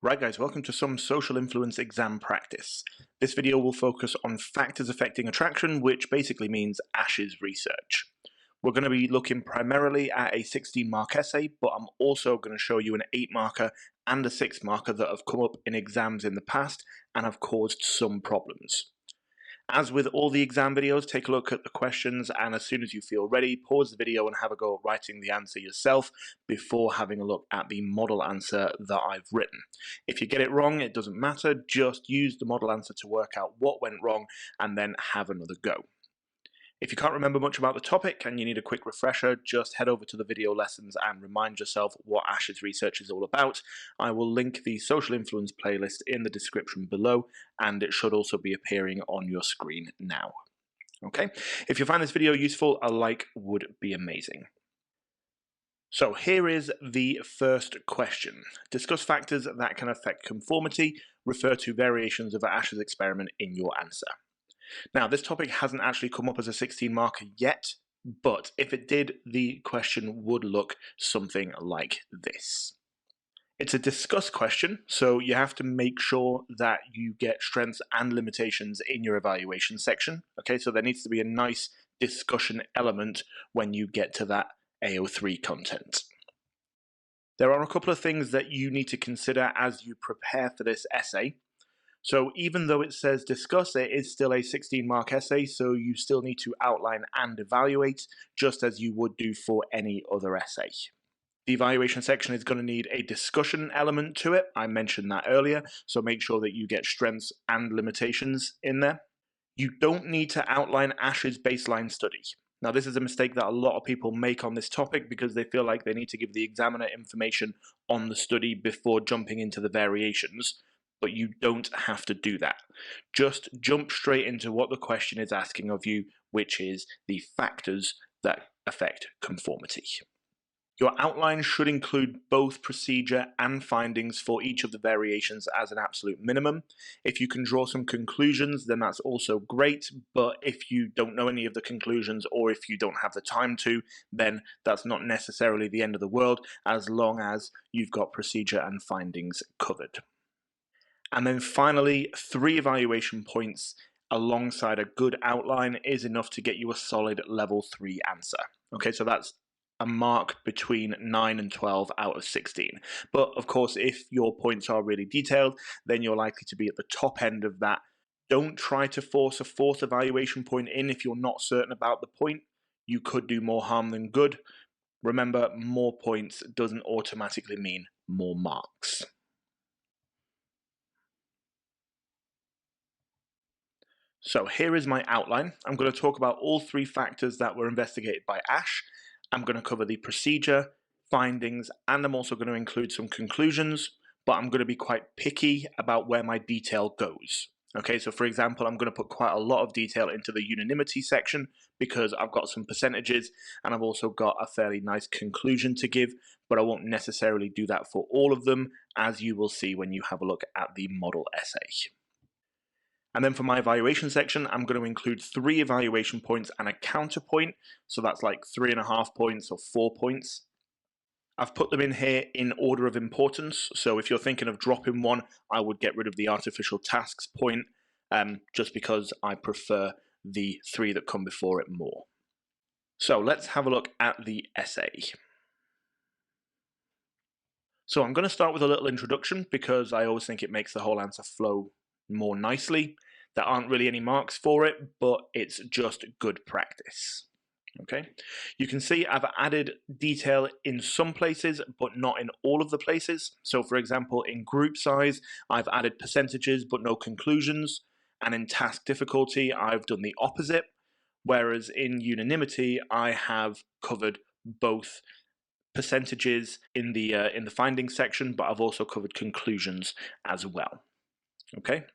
Right guys, welcome to some social influence exam practice. This video will focus on factors affecting attraction, which basically means Asch's research. We're going to be looking primarily at a 16-mark essay, but I'm also going to show you an 8-marker and a 6-marker that have come up in exams in the past and have caused some problems. As with all the exam videos, take a look at the questions, and as soon as you feel ready, pause the video and have a go at writing the answer yourself before having a look at the model answer that I've written. If you get it wrong, it doesn't matter, just use the model answer to work out what went wrong and then have another go. If you can't remember much about the topic and you need a quick refresher, just head over to the video lessons and remind yourself what Asch's research is all about. I will link the social influence playlist in the description below, and it should also be appearing on your screen now. Okay, if you find this video useful, a like would be amazing. So here is the first question. Discuss factors that can affect conformity. Refer to variations of Asch's experiment in your answer. Now, this topic hasn't actually come up as a 16-marker yet, but if it did, the question would look something like this. It's a discuss question, so you have to make sure that you get strengths and limitations in your evaluation section. Okay, so there needs to be a nice discussion element when you get to that AO3 content. There are a couple of things that you need to consider as you prepare for this essay. So even though it says discuss, it is still a 16-mark essay, so you still need to outline and evaluate, just as you would do for any other essay. The evaluation section is going to need a discussion element to it. I mentioned that earlier, so make sure that you get strengths and limitations in there. You don't need to outline Asch's baseline study. Now, this is a mistake that a lot of people make on this topic because they feel like they need to give the examiner information on the study before jumping into the variations. But you don't have to do that. Just jump straight into what the question is asking of you, which is the factors that affect conformity. Your outline should include both procedure and findings for each of the variations as an absolute minimum. If you can draw some conclusions, then that's also great, but if you don't know any of the conclusions or if you don't have the time to, then that's not necessarily the end of the world, as long as you've got procedure and findings covered. And then finally, 3 evaluation points alongside a good outline is enough to get you a solid level 3 answer. Okay, so that's a mark between 9 and 12 out of 16. But of course, if your points are really detailed, then you're likely to be at the top end of that. Don't try to force a 4th evaluation point in if you're not certain about the point. You could do more harm than good. Remember, more points doesn't automatically mean more marks. So here is my outline. I'm going to talk about all 3 factors that were investigated by Asch. I'm going to cover the procedure, findings, and I'm also going to include some conclusions, but I'm going to be quite picky about where my detail goes. Okay, so for example, I'm going to put quite a lot of detail into the unanimity section because I've got some percentages and I've also got a fairly nice conclusion to give, but I won't necessarily do that for all of them, as you will see when you have a look at the model essay. And then for my evaluation section, I'm going to include 3 evaluation points and a counterpoint. So that's like 3.5 points or 4 points. I've put them in here in order of importance. So if you're thinking of dropping one, I would get rid of the artificial tasks point, just because I prefer the 3 that come before it more. So let's have a look at the essay. So I'm going to start with a little introduction because I always think it makes the whole answer flow more nicely. There aren't really any marks for it, but it's just good practice. Okay, you can see I've added detail in some places, but not in all of the places. So for example, in group size, I've added percentages, but no conclusions. And in task difficulty, I've done the opposite. Whereas in unanimity, I have covered both percentages in the findings section, but I've also covered conclusions as well. Okay.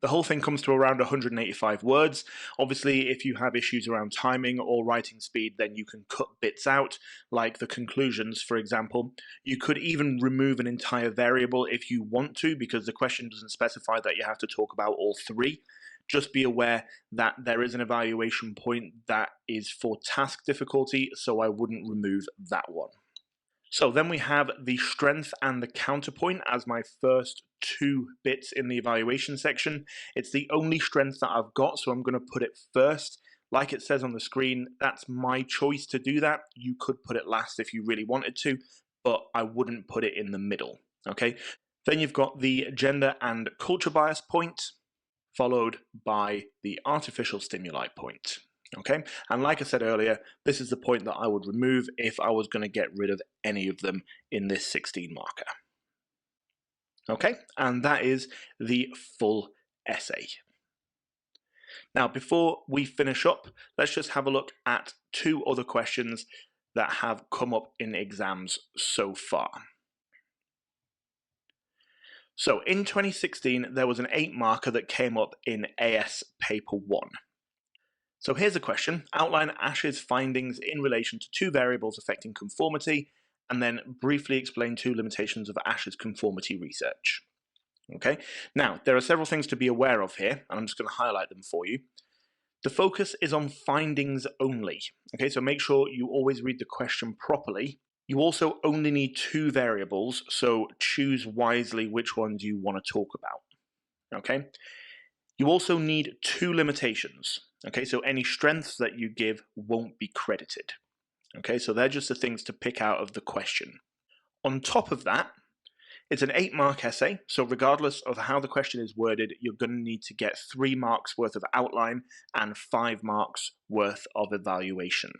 The whole thing comes to around 185 words. Obviously, if you have issues around timing or writing speed, then you can cut bits out, like the conclusions, for example. You could even remove an entire variable if you want to, because the question doesn't specify that you have to talk about all 3. Just be aware that there is an evaluation point that is for task difficulty, so I wouldn't remove that one. So then we have the strength and the counterpoint as my first two bits in the evaluation section. It's the only strength that I've got, so I'm going to put it first. Like it says on the screen, that's my choice to do that. You could put it last if you really wanted to, but I wouldn't put it in the middle, okay? Then you've got the gender and culture bias point, followed by the artificial stimuli point. Okay, and like I said earlier, this is the point that I would remove if I was going to get rid of any of them in this 16 marker. Okay, and that is the full essay. Now, before we finish up, let's just have a look at two other questions that have come up in exams so far. So in 2016, there was an 8 marker that came up in AS paper 1. So here's a question. Outline Asch's findings in relation to two variables affecting conformity, and then briefly explain two limitations of Asch's conformity research. Okay, now there are several things to be aware of here, and I'm just going to highlight them for you. The focus is on findings only. Okay, so make sure you always read the question properly. You also only need two variables, so choose wisely which ones you want to talk about. Okay, you also need two limitations. Okay, so any strengths that you give won't be credited. Okay, so they're just the things to pick out of the question. On top of that, it's an 8-mark essay, so regardless of how the question is worded, you're going to need to get 3 marks worth of outline and 5 marks worth of evaluation.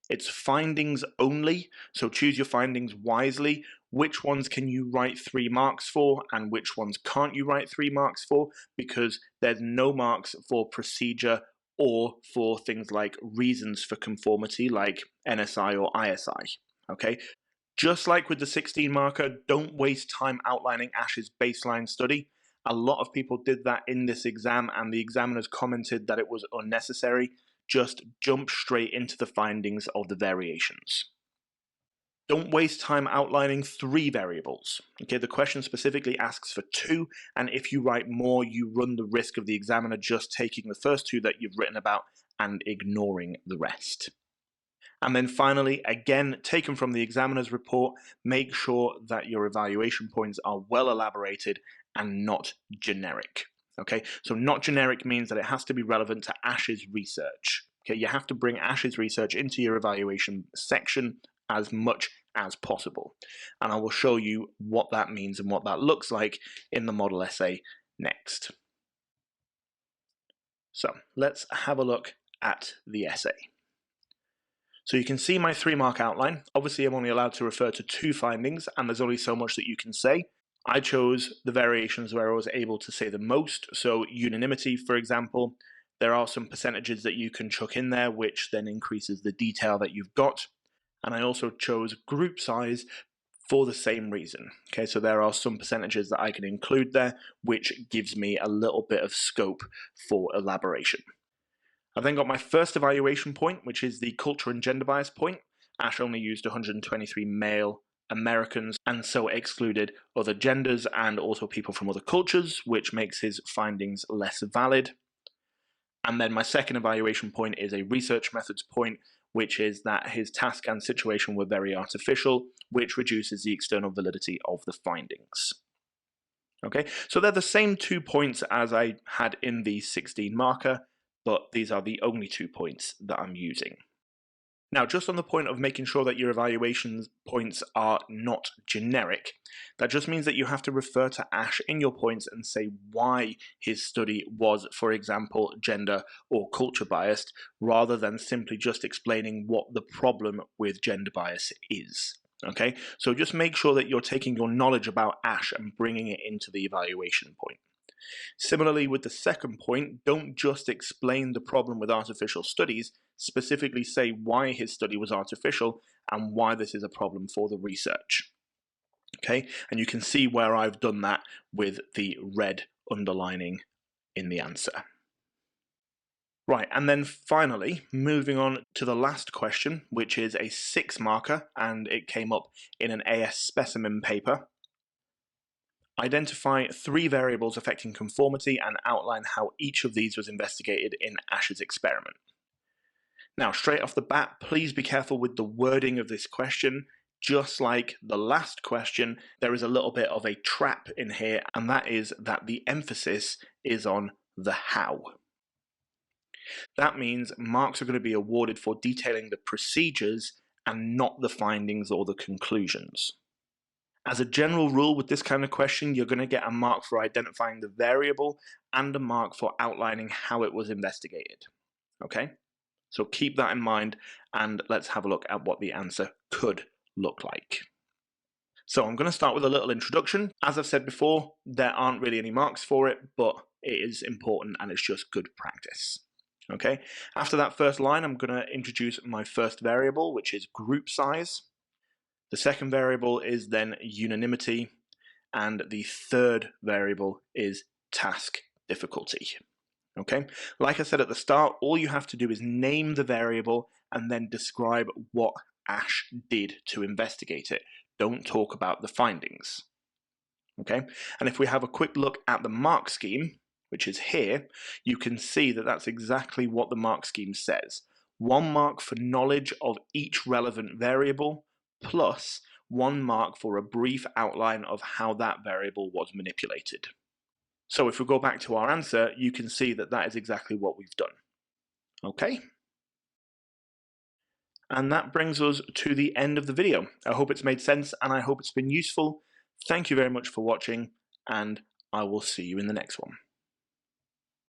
It's findings only, so choose your findings wisely. Which ones can you write 3 marks for and which ones can't you write 3 marks for, because there's no marks for procedure or for things like reasons for conformity like NSI or ISI, okay? Just like with the 16 marker, don't waste time outlining Asch's baseline study. A lot of people did that in this exam and the examiners commented that it was unnecessary. Just jump straight into the findings of the variations. Don't waste time outlining 3 variables. Okay, the question specifically asks for 2, and if you write more, you run the risk of the examiner just taking the first 2 that you've written about and ignoring the rest. And then finally, again, taken from the examiner's report, make sure that your evaluation points are well elaborated and not generic. Okay, so not generic means that it has to be relevant to Asch's research. Okay, you have to bring Asch's research into your evaluation section as much as possible. And I will show you what that means and what that looks like in the model essay next. So let's have a look at the essay. So you can see my 3-mark outline. Obviously, I'm only allowed to refer to 2 findings, and there's only so much that you can say. I chose the variations where I was able to say the most. So unanimity, for example, there are some percentages that you can chuck in there, which then increases the detail that you've got. And I also chose group size for the same reason. Okay, so there are some percentages that I can include there, which gives me a little bit of scope for elaboration. I've then got my first evaluation point, which is the culture and gender bias point. Asch only used 123 male Americans and so excluded other genders and also people from other cultures, which makes his findings less valid. And then my second evaluation point is a research methods point, which is that his task and situation were very artificial, which reduces the external validity of the findings. Okay, so they're the same 2 points as I had in the 16 marker, but these are the only 2 points that I'm using. Now, just on the point of making sure that your evaluation points are not generic, that just means that you have to refer to Asch in your points and say why his study was, for example, gender or culture biased, rather than simply just explaining what the problem with gender bias is. Okay, so just make sure that you're taking your knowledge about Asch and bringing it into the evaluation point. Similarly, with the second point, don't just explain the problem with artificial studies, specifically say why his study was artificial and why this is a problem for the research. Okay, and you can see where I've done that with the red underlining in the answer. Right, and then finally, moving on to the last question, which is a 6 marker, and it came up in an AS specimen paper. Identify 3 variables affecting conformity and outline how each of these was investigated in Asch's experiment. Now, straight off the bat, please be careful with the wording of this question. just like the last question, there is a little bit of a trap in here, and that is that the emphasis is on the how. That means marks are going to be awarded for detailing the procedures and not the findings or the conclusions. As a general rule with this kind of question, you're going to get a mark for identifying the variable and a mark for outlining how it was investigated. Okay? So keep that in mind, and let's have a look at what the answer could look like. So I'm going to start with a little introduction. As I've said before, there aren't really any marks for it, but it is important and it's just good practice. Okay, after that first line, I'm going to introduce my first variable, which is group size. The second variable is then unanimity, and the third variable is task difficulty. Okay, like I said at the start, all you have to do is name the variable and then describe what Asch did to investigate it. Don't talk about the findings. Okay, and if we have a quick look at the mark scheme, which is here, you can see that that's exactly what the mark scheme says. 1 mark for knowledge of each relevant variable, plus 1 mark for a brief outline of how that variable was manipulated. So if we go back to our answer, you can see that that is exactly what we've done. Okay? And that brings us to the end of the video. I hope it's made sense and I hope it's been useful. Thank you very much for watching, and I will see you in the next one.